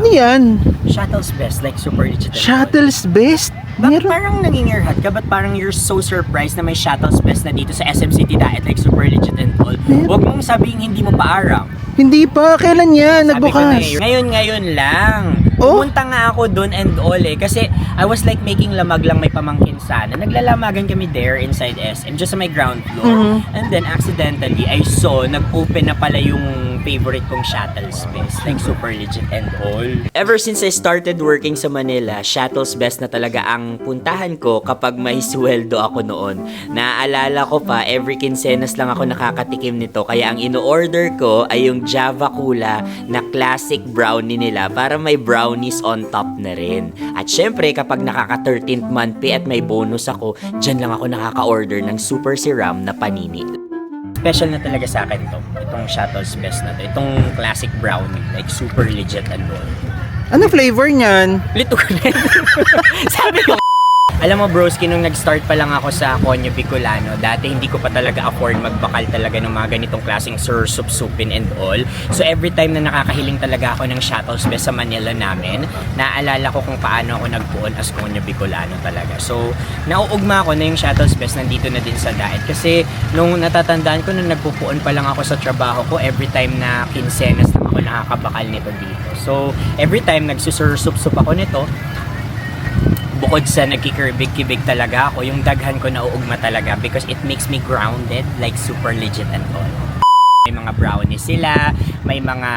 Ano yan? Shuttle's best, like super legit. Shuttle's best? Bakit parang nangingirhat ka? Ba't parang you're so surprised na may Shuttle's best na dito sa SM City Daet, like super legit and all? Huwag mong sabihin hindi mo paarang. Hindi pa. Kailan yan? Sabi ko na Nagbukas. ngayon lang. Oh? Pumunta nga ako doon and all eh. Kasi I was like making lamag lang, may pamangkin sana. Naglalamagan kami there inside SM, just sa may ground floor. And then accidentally, I saw, nag-open na pala yung favorite kong Shuttle's Best. Like super legit and all. Ever since I started working sa Manila, Shuttle's Best na talaga ang puntahan ko kapag may sweldo ako noon. Naaalala ko pa, every quincenas lang ako nakakatikim nito. Kaya ang ino-order ko ay yung Java Kula na classic brownie nila para may brownies on top na rin. At syempre, kapag nakaka 13th month pay at may bonus ako, dyan lang ako nakaka-order ng super siram na panini. Special na talaga sa akin to. Itong Shuttle's Best na to. Itong classic brownie. Like super legit and all. Ano flavor niyan? Lito ko rin. Sabi ko, alam mo broski, nung nag-start pa lang ako sa Conyo Bicolano, dati hindi ko pa talaga afford magbakal talaga ng mga ganitong klaseng sursupsupin and all. So every time na nakakahiling talaga ako ng Shuttle's Best sa Manila namin, naaalala ko kung paano ako nagpuon as Conyo Bicolano talaga. So nauugma ako na yung Shuttle's Best nandito na din sa Daet. Kasi nung natatandaan ko, nung nagpupuon pa lang ako sa trabaho ko, every time na quincenas lang ako nakakabakal nito dito. So every time nagsusursupsup ako nito, bukod sa nagkikirbig-kibig talaga ako, yung daghan ko nauugma talaga because it makes me grounded, like super legit and all. May mga brownies sila, may mga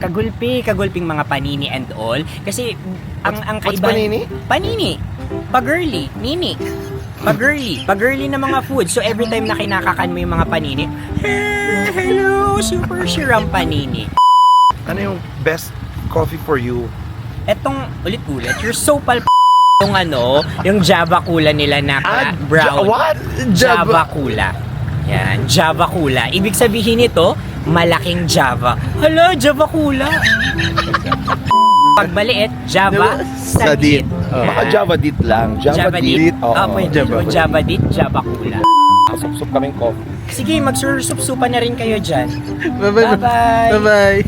kagulping mga panini and all. Kasi ang What's kaibahan... panini? Panini. Pag-girly. Nini. Pag-girly na mga food. So every time na kinakakan mo yung mga panini, hello, super siram panini. Ano yung best coffee for you? Etong ulit-ulit, you're so yung yung Java Kula nila na brown. What? Java Kula. Yan, Java Kula. Ibig sabihin nito, malaking Java. Hala, Java Kula. Pag maliit, Java Sadit. Baka Java Dit lang. Java Dit. Oo. Pwede. Java Dit, Java Kula. Sup-sup kaming coffee. Sige, magsursup-supan na rin kayo dyan. Bye-bye. Bye-bye. Bye-bye.